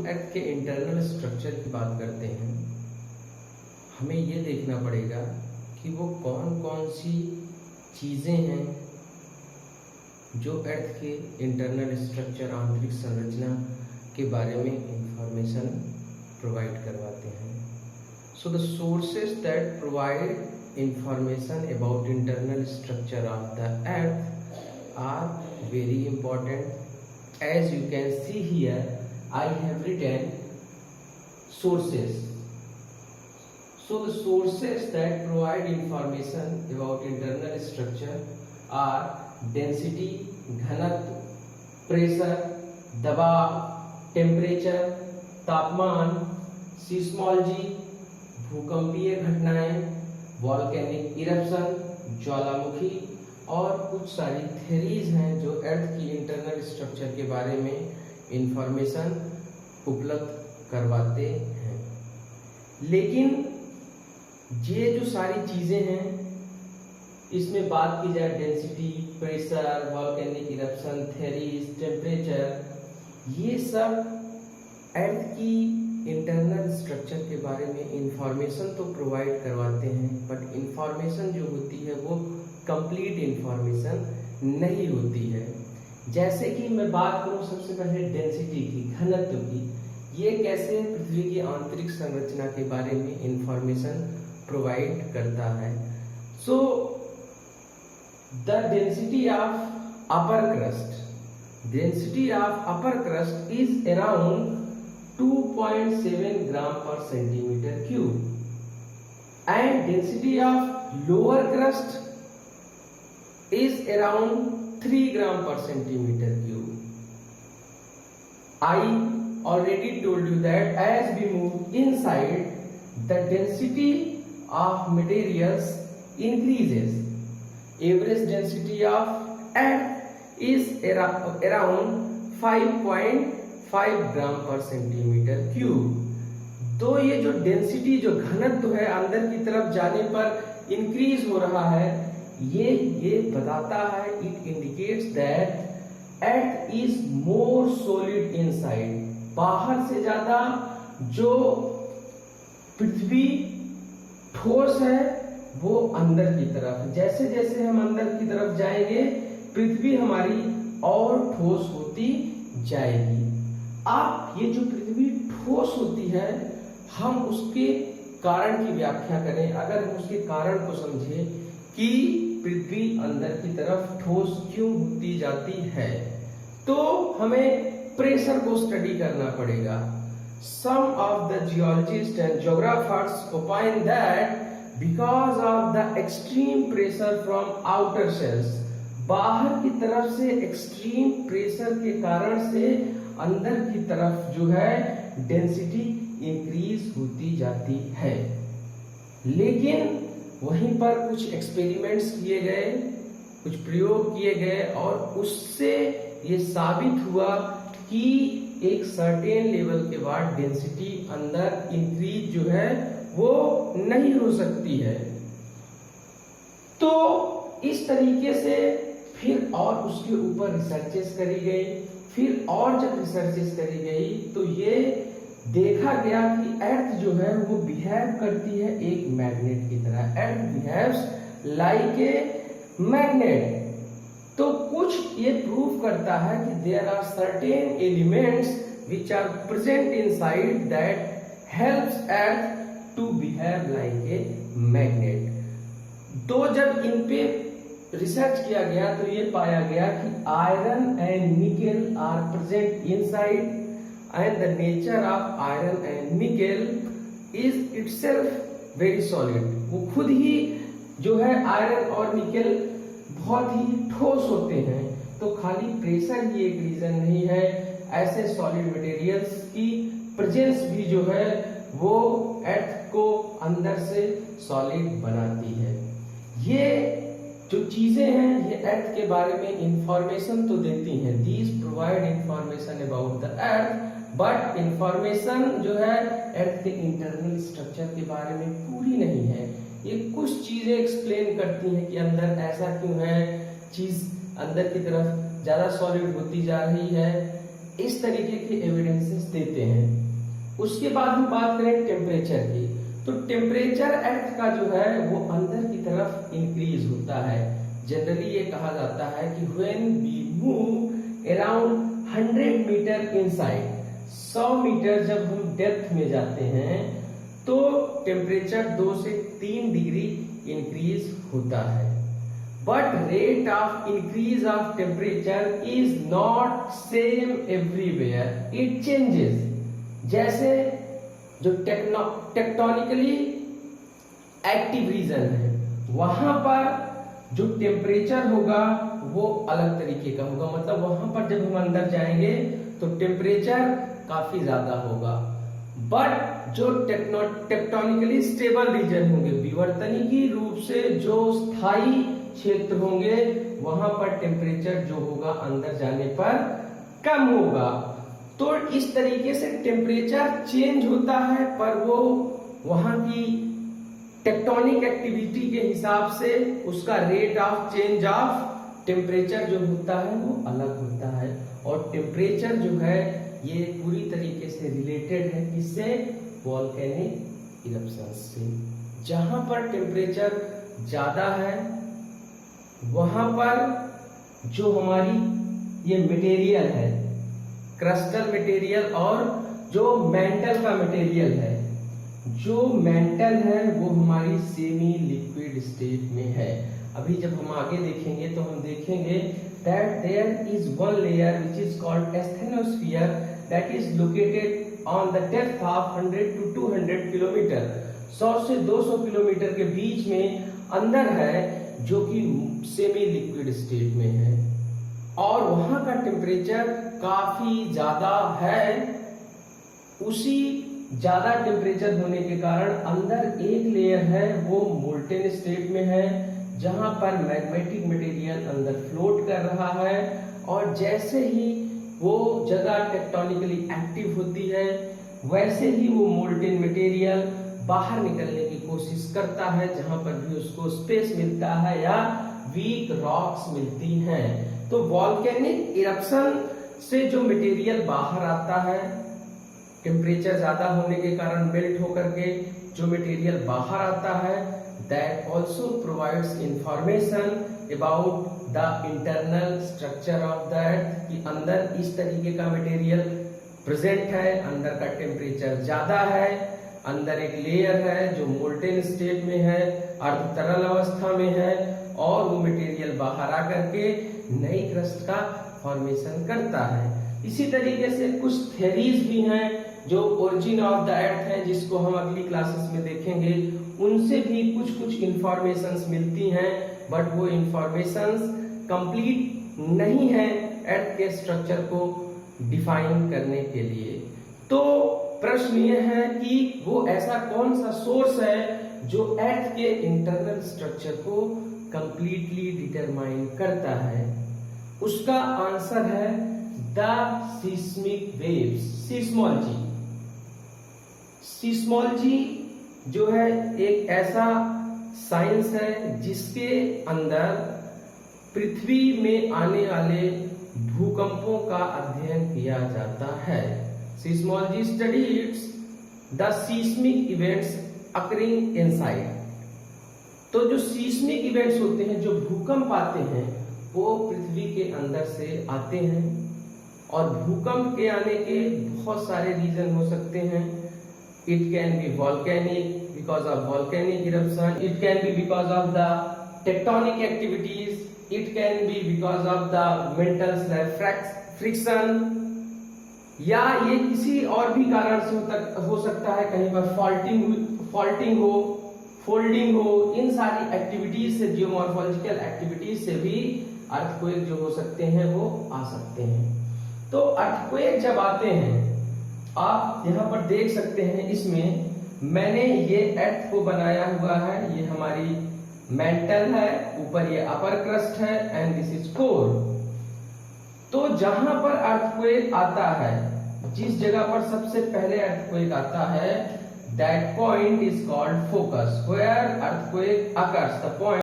अर्थ के internal structure की बात करते हैं, हमें ये देखना पड़ेगा कि वो कौन कौन सी चीज़ें हैं जो अर्थ के इंटरनल स्ट्रक्चर, आंतरिक संरचना के बारे में इंफॉर्मेशन प्रोवाइड करवाते हैं। So the sources that provide information about internal structure of the earth are very important. As you can see here, I have written sources. So the sources that provide information about internal structure are density, घनत्व, pressure, दबाव, temperature, तापमान, seismology, भूकंपीय घटनाएं, volcanic eruption, ज्वालामुखी और कुछ सारी theories हैं जो अर्थ की इंटरनल स्ट्रक्चर के बारे में इंफॉर्मेशन उपलब्ध करवाते हैं. लेकिन ये जो सारी चीजें हैं, इसमें बात की जाए density, pressure, volcanic eruption, theories, temperature, ये सब अर्थ की इंटरनल स्ट्रक्चर के बारे में इंफॉर्मेशन तो प्रोवाइड करवाते हैं, बट इंफॉर्मेशन जो होती है वो कंप्लीट इंफॉर्मेशन नहीं होती है. जैसे कि मैं बात करूं सबसे पहले डेंसिटी की, घनत्व की, ये कैसे पृथ्वी की आंतरिक संरचना के बारे में इंफॉर्मेशन प्रोवाइड करता है. So the density of upper crust is around 2.7 gram per centimeter cube, and density of lower crust is around 3 gram per centimeter cube. I already told you that as we move inside, the density of materials increases. Average density of earth is around 5.5 ग्राम पर centimetre cube. तो ये जो density, जो घनत्व है, अंदर की तरफ जाने पर इंक्रीज हो रहा है, ये बताता है, it indicates that earth is more solid inside. बाहर से ज्यादा जो पृथ्वी ठोस है वो अंदर की तरफ. जैसे जैसे हम अंदर की तरफ जाएंगे, पृथ्वी हमारी और ठोस होती जाएगी. आप ये जो पृथ्वी ठोस होती है, हम उसके कारण की व्याख्या करें, अगर हम उसके कारण को समझें कि पृथ्वी अंदर की तरफ ठोस क्यों होती जाती है, तो हमें प्रेशर को स्टडी करना पड़ेगा. Some of the geologists and geographers opine that because of the extreme pressure from outer cells, बाहर की तरफ से एक्सट्रीम प्रेशर के कारण से अंदर की तरफ जो है डेंसिटी इंक्रीज होती जाती है. लेकिन वहीं पर कुछ एक्सपेरिमेंट्स किए गए, कुछ प्रयोग किए गए, और उससे ये साबित हुआ कि एक सर्टेन लेवल के बाद डेंसिटी अंदर इंक्रीज जो है वो नहीं हो सकती है. तो इस तरीके से फिर और उसके ऊपर रिसर्चेस करी गई. फिर और जब रिसर्चेस करी गई तो ये देखा गया कि अर्थ जो है वो बिहेव करती है एक मैग्नेट की तरह. Earth behaves like a magnet. तो कुछ ये प्रूव करता है कि there are certain elements which are present inside that helps earth to behave like a magnet. तो जब इन पे रिसर्च किया गया तो ये पाया गया कि iron and nickel are present inside, and the nature of iron and nickel is itself very solid. वो खुद ही जो है आयरन और निकेल बहुत ही ठोस होते हैं. तो खाली प्रेशर ही एक रीजन नहीं है, ऐसे सॉलिड मटेरियल्स की प्रेजेंस भी जो है वो अर्थ को अंदर से सॉलिड बनाती है. ये जो चीजें हैं ये अर्थ के बारे में इंफॉर्मेशन तो देती हैं. These provide information about the earth, but information जो है अर्थ के इंटरनल स्ट्रक्चर के बारे में पूरी नहीं है. ये कुछ चीजें एक्सप्लेन करती हैं कि अंदर ऐसा क्यों है, चीज अंदर की तरफ ज्यादा सॉलिड होती जा रही है, इस तरीके के एविडेंसेस देते हैं। उसके बाद हम बात करें टेम्परेचर की, तो टेम्परेचर अर्थ का जो है वो अंदर की तरफ इंक्रीज होता है। जनरली ये कहा जाता है कि when we move around 100 meter inside, 100 meter जब हम डेप्थ में जाते हैं तो टेम्परेचर 2 से 3 डिग्री इंक्रीज होता है। But rate of increase of temperature is not same everywhere, it changes. जैसे जो टेक्टोनिकली एक्टिव रीजन है वहां पर जो टेम्परेचर होगा वो अलग तरीके का होगा, मतलब वहां पर जब हम अंदर जाएंगे तो टेम्परेचर काफी ज्यादा होगा। बट जो टेक्टोनिकली स्टेबल रीजन होंगे, विवर्तनिकी रूप से जो स्थायी क्षेत्र होंगे, वहां पर टेम्परेचर जो होगा अंदर जाने पर कम होगा। तो इस तरीके से टेम्परेचर चेंज होता है, पर वो वहां की टेक्टोनिक एक्टिविटी के हिसाब से उसका rate of change of temperature जो होता है वो अलग होता है। और टेम्परेचर जो है ये पूरी तरीके से रिलेटेड है किससे? वोल्केनिक इरप्शन से। जहां पर टेम्परेचर ज्यादा है वहां पर जो हमारी ये मटेरियल है, क्रिस्टल मटेरियल और जो मेंटल का मटेरियल है, जो मेंटल है वो हमारी सेमी लिक्विड स्टेट में है। अभी जब हम आगे देखेंगे तो हम देखेंगे that there is one layer which is called asthenosphere that is located on the depth of 100 to 200 kilometre, 100 से 200 किलोमीटर के बीच में अंदर है, जो कि सेमी लिक्विड स्टेट में है और वहां का टेम्परेचर काफी ज्यादा है। उसी ज्यादा टेम्परेचर होने के कारण अंदर एक लेयर है वो मोल्टेन स्टेट में है, जहां पर मैग्नेटिक मटेरियल अंदर फ्लोट कर रहा है। और जैसे ही वो जगह टेक्टोनिकली एक्टिव होती है वैसे ही वो मोल्टेन मटेरियल बाहर निकलने की कोशिश करता है, जहां पर भी उसको स्पेस मिलता है या वीक रॉक्स मिलती हैं। तो वॉल्केनिक इरप्शन से जो मटेरियल बाहर आता है, टेम्परेचर ज्यादा होने के कारण मेल्ट होकर के जो मटेरियल बाहर आता है, that also provides information about the internal structure of the earth, कि अंदर इस तरीके का मटेरियल प्रेजेंट है, अंदर का टेम्परेचर ज्यादा है, अंदर एक लेयर है जो मोल्टेन स्टेट में है, अर्ध तरल अवस्था में है, और वो मटेरियल बाहर आकर के नई क्रस्ट का फॉर्मेशन करता है। इसी तरीके से कुछ थ्योरीज भी हैं जो ओरिजिन ऑफ द अर्थ है, जिसको हम अगली क्लासेस में देखेंगे। उनसे भी कुछ कुछ इंफॉर्मेशंस मिलती हैं, बट वो इंफॉर्मेशंस कंप्लीट नहीं है अर्थ के स्ट्रक्चर को डिफाइन करने के लिए। तो प्रश्न ये है कि वो ऐसा कौन सा सोर्स है जो अर्थ के इंटरनल स्ट्रक्चर को कंप्लीटली डिटरमाइन करता है? उसका आंसर है the seismic waves, seismology. Seismology जो है एक ऐसा साइंस है जिसके अंदर पृथ्वी में आने वाले भूकंपों का अध्ययन किया जाता है। Seismology studies the seismic events occurring inside. तो जो सीस्मिक इवेंट्स होते हैं, जो भूकंप आते हैं, वो पृथ्वी के अंदर से आते हैं। और भूकंप के आने के बहुत सारे रीजन हो सकते हैं। It can be volcanic because of volcanic eruption, it can be because of the tectonic activities, it can be because of the mental friction, या ये किसी और भी कारण से हो सकता है। कहीं पर फॉल्टिंग हो, फोल्डिंग हो, इन सारी एक्टिविटीज से, जियोमॉर्फोलॉजिकल एक्टिविटीज से भी अर्थक्वेक जो हो सकते हैं वो आ सकते हैं। तो अर्थक्वेक जब आते हैं, आप यहाँ पर देख सकते हैं, इसमें मैंने ये अर्थ को बनाया हुआ है। ये हमारी मेंटल है, ऊपर ये अपर क्रस्ट है, एंड दिस इज कोर। तो जहां पर अर्थक्वेक आता है, जिस जगह पर सबसे पहले अर्थक्वेक आता है, that point is called focus, where earthquake occurs, the point